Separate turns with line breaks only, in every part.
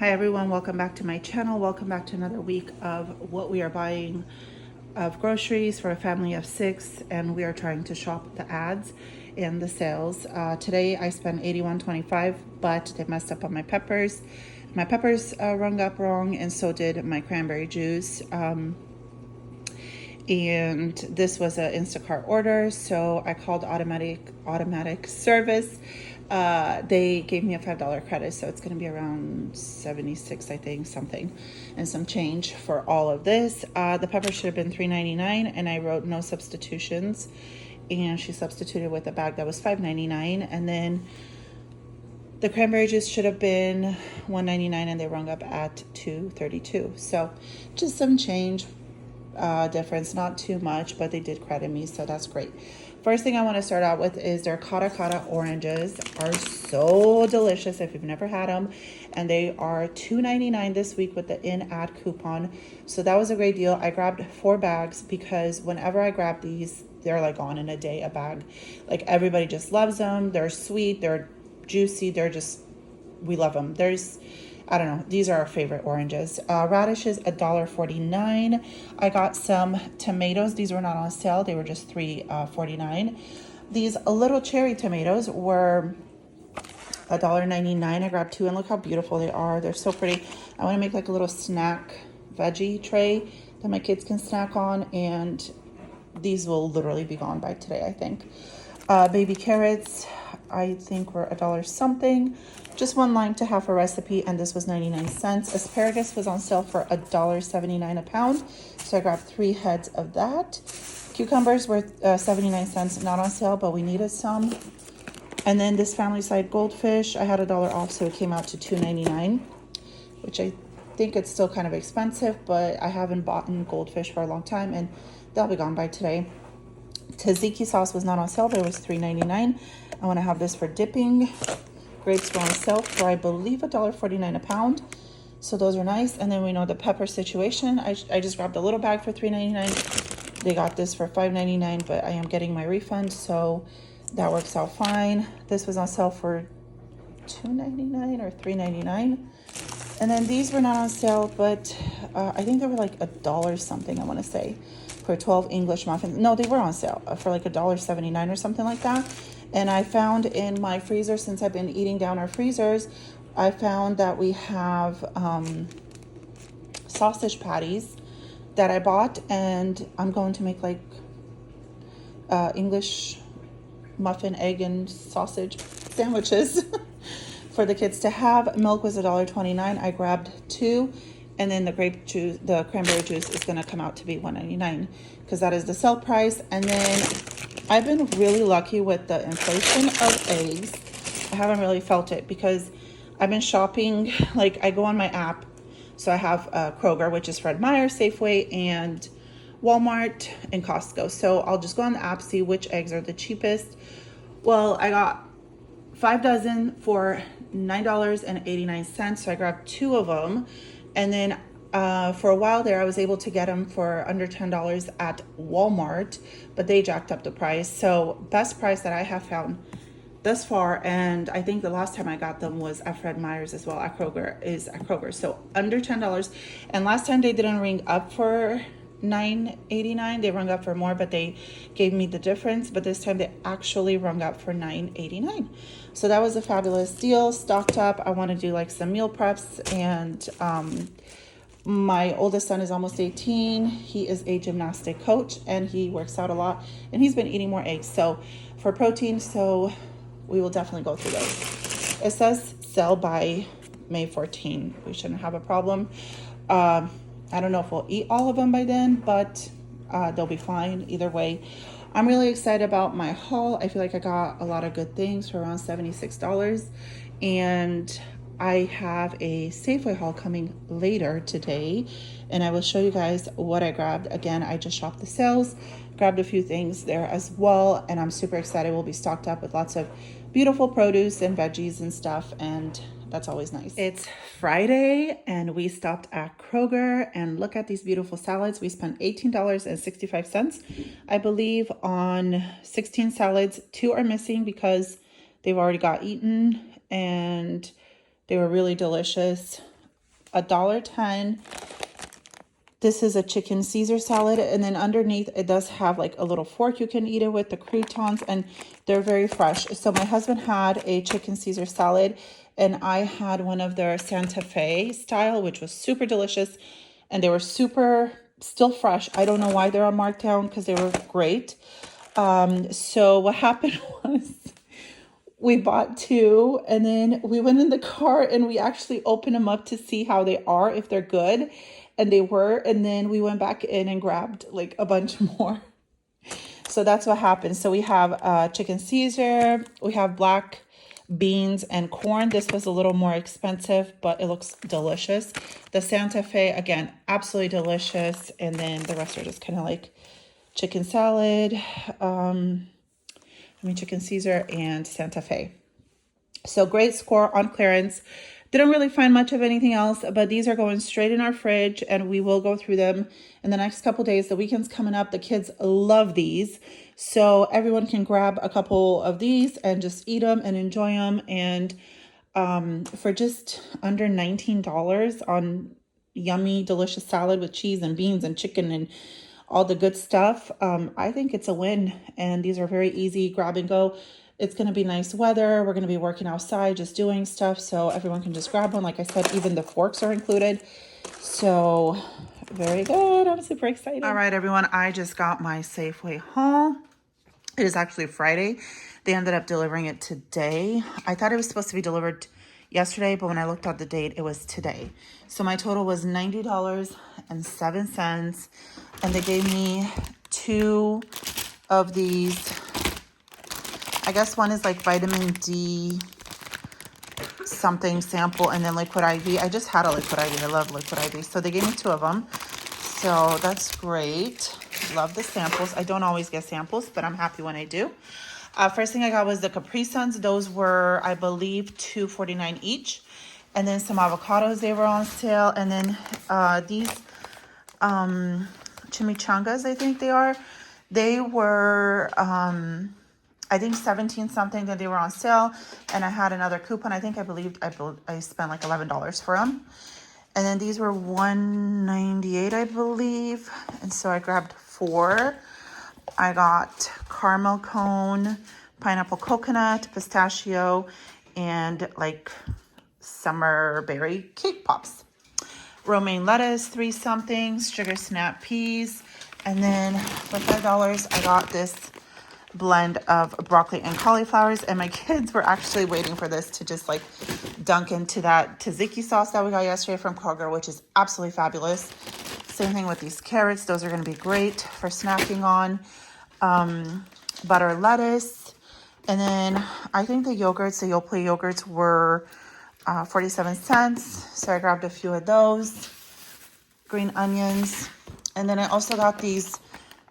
Hi everyone, welcome back to my channel. Welcome back to another week of what we are buying of groceries for a family of 6, and we are trying to shop the ads and the sales. Today I spent $81.25, but they messed up on my peppers. My peppers rung up wrong, and so did my cranberry juice. And this was an Instacart order, so I called automatic service. They gave me a $5 credit, so it's going to be around 76, I think, something, and some change for all of this. The pepper should have been $3.99, and I wrote no substitutions, and she substituted with a bag that was $5.99, and then the cranberry juice should have been $1.99, and they rung up at $2.32. So just some change difference, not too much, but they did credit me, so that's great. First thing I want to start out with is their Kata Kata oranges are so delicious if you've never had them, and they are $2.99 this week with the in-ad coupon, so that was a great deal. I grabbed 4 bags because whenever I grab these, they're like gone in a day, a bag. Like everybody just loves them. They're sweet, they're juicy, we love them. I don't know, these are our favorite oranges. Radishes, $1.49. I got some tomatoes. These were not on sale. They were just $3.49. These little cherry tomatoes were $1.99. I grabbed 2, and look how beautiful they are. They're so pretty. I want to make like a little snack veggie tray that my kids can snack on, and these will literally be gone by today, I think. Baby carrots, I think were $1 something. Just 1 lime to half a recipe, and this was 99 cents. Asparagus was on sale for $1.79 a pound, so I grabbed 3 heads of that. Cucumbers were 79 cents, not on sale, but we needed some. And then this family side goldfish, I had $1 off, so it came out to $2.99, which I think it's still kind of expensive, but I haven't bought goldfish for a long time, and they'll be gone by today. Tzatziki sauce was not on sale, but it was $3.99. I want to have this for dipping. Grapes were on sale for, I believe, $1.49 a pound. So those are nice. And then we know the pepper situation. I just grabbed a little bag for $3.99. They got this for $5.99, but I am getting my refund, so that works out fine. This was on sale for $2.99 or $3.99. And then these were not on sale, but I think they were like $1 something, I want to say, for 12 English muffins. No, they were on sale for like $1.79 or something like that. And I found in my freezer, since I've been eating down our freezers, I found that we have sausage patties that I bought, and I'm going to make like English muffin, egg, and sausage sandwiches for the kids to have. Milk was $1.29. I grabbed 2, and then the cranberry juice is going to come out to be $1.99 because that is the sale price. And then I've been really lucky with the inflation of eggs. I haven't really felt it because I've been shopping, like I go on my app. So I have Kroger, which is Fred Meyer, Safeway, and Walmart and Costco. So I'll just go on the app, see which eggs are the cheapest. Well, I got 5 dozen for $9.89. So I grabbed 2 of them. And then for a while there, I was able to get them for under $10 at Walmart, but they jacked up the price. So best price that I have found thus far, and I think the last time I got them was at Fred Meyer's as well, at Kroger. So under $10. And last time they didn't ring up for $9.89. They rung up for more, but they gave me the difference. But this time they actually rung up for $9.89. So that was a fabulous deal. Stocked up. I want to do like some meal preps, and my oldest son is almost 18. He is a gymnastic coach, and he works out a lot, and he's been eating more eggs. So for protein, so we will definitely go through those. It says sell by May 14. We shouldn't have a problem. I don't know if we'll eat all of them by then, but they'll be fine either way. I'm really excited about my haul. I feel like I got a lot of good things for around $76. And I have a Safeway haul coming later today, and I will show you guys what I grabbed. Again, I just shopped the sales, grabbed a few things there as well, and I'm super excited. We'll be stocked up with lots of beautiful produce and veggies and stuff, and that's always nice. It's Friday, and we stopped at Kroger, and look at these beautiful salads. We spent $18.65, I believe, on 16 salads. 2 are missing because they've already got eaten, and they were really delicious. $1.10. This is a chicken Caesar salad, and then underneath it does have like a little fork you can eat it with, the croutons, and they're very fresh. So my husband had a chicken Caesar salad, and I had one of their Santa Fe style, which was super delicious, and they were super still fresh. I don't know why they're on markdown because they were great. So what happened was we bought two, and then we went in the car and we actually opened them up to see how they are, if they're good. And they were, and then we went back in and grabbed like a bunch more. So that's what happened. So we have chicken Caesar, we have black beans and corn. This was a little more expensive, but it looks delicious. The Santa Fe, again, absolutely delicious. And then the rest are just kind of like chicken salad, chicken Caesar and Santa Fe. So great score on clearance. Didn't really find much of anything else, but these are going straight in our fridge, and we will go through them in the next couple days. The weekend's coming up. The kids love these. So everyone can grab a couple of these and just eat them and enjoy them. And for just under $19 on yummy, delicious salad with cheese and beans and chicken and all the good stuff, I think it's a win. And these are very easy grab and go. It's going to be nice weather. We're going to be working outside, just doing stuff. So everyone can just grab one. Like I said, even the forks are included. So very good. I'm super excited. All right, everyone. I just got my Safeway haul. It is actually Friday. They ended up delivering it today. I thought it was supposed to be delivered yesterday, but when I looked at the date, it was today. So my total was $90.07. And they gave me two of these. I guess one is like vitamin D something sample, and then liquid IV. I just had a liquid IV. I love liquid IV. So they gave me two of them. So that's great. Love the samples. I don't always get samples, but I'm happy when I do. First thing I got was the Capri Suns. Those were, I believe, $2.49 each. And then some avocados, they were on sale. And then these chimichangas, I think they are. They were... I think 17 something that they were on sale, and I had another coupon. I spent like $11 for them. And then these were $1.98, I believe. And so I grabbed four. I got caramel cone, pineapple coconut, pistachio, and like summer berry cake pops. Romaine lettuce, 3 somethings, sugar snap peas. And then for $5, I got this blend of broccoli and cauliflowers, and my kids were actually waiting for this to just like dunk into that tzatziki sauce that we got yesterday from Kroger, which is absolutely fabulous. Same thing with these carrots. Those are going to be great for snacking on. Butter lettuce, and then I think the yogurts, the Yoplait yogurts were 47 cents, so I grabbed a few of those. Green onions, and then I also got these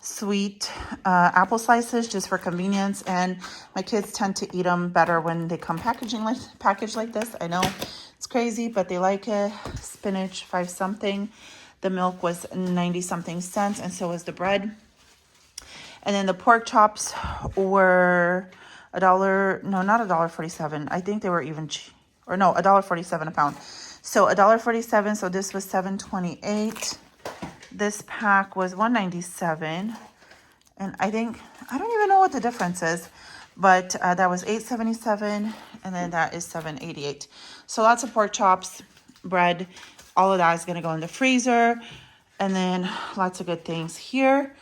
sweet apple slices just for convenience, and my kids tend to eat them better when they come packaged like this. I know it's crazy, but they like it. Spinach, 5 something. The milk was 90 something cents, and so was the bread. And then the pork chops were $1, no, not $1.47. I think they were even $1.47 a pound. So $1.47, so this was $7.28. This pack was $1.97, and I don't even know what the difference is, but that was $8.77, and then that is $7.88. So lots of pork chops, bread, all of that is going to go in the freezer, and then lots of good things here.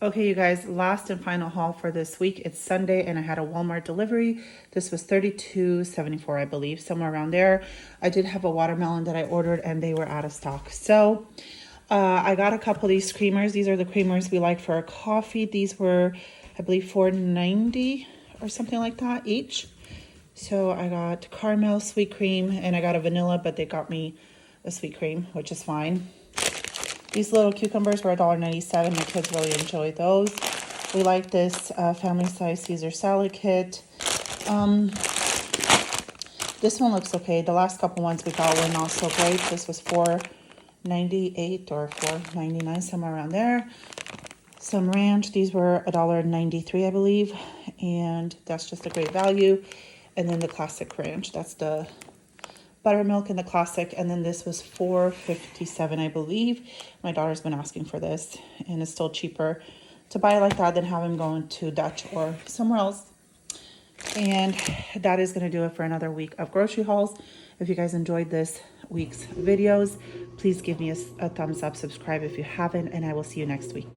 Okay, you guys, last and final haul for this week. It's Sunday, and I had a Walmart delivery. This was $32.74, I believe, somewhere around there. I did have a watermelon that I ordered, and they were out of stock. So I got a couple of these creamers. These are the creamers we like for our coffee. These were, I believe, $4.90 or something like that each. So I got caramel sweet cream, and I got a vanilla, but they got me a sweet cream, which is fine. These little cucumbers were $1.97. My kids really enjoy those. We like this family size Caesar salad kit. This one looks okay. The last couple ones we got were not so great. This was $4.98 or $4.99, somewhere around there. Some ranch. These were $1.93, I believe, and that's just a great value. And then the classic ranch. That's the buttermilk in the classic, and then this was $4.57, I believe. My daughter's been asking for this, and it's still cheaper to buy it like that than have him going to Dutch or somewhere else. And that is going to do it for another week of grocery hauls. If you guys enjoyed this week's videos, please give me a thumbs up, subscribe if you haven't, and I will see you next week.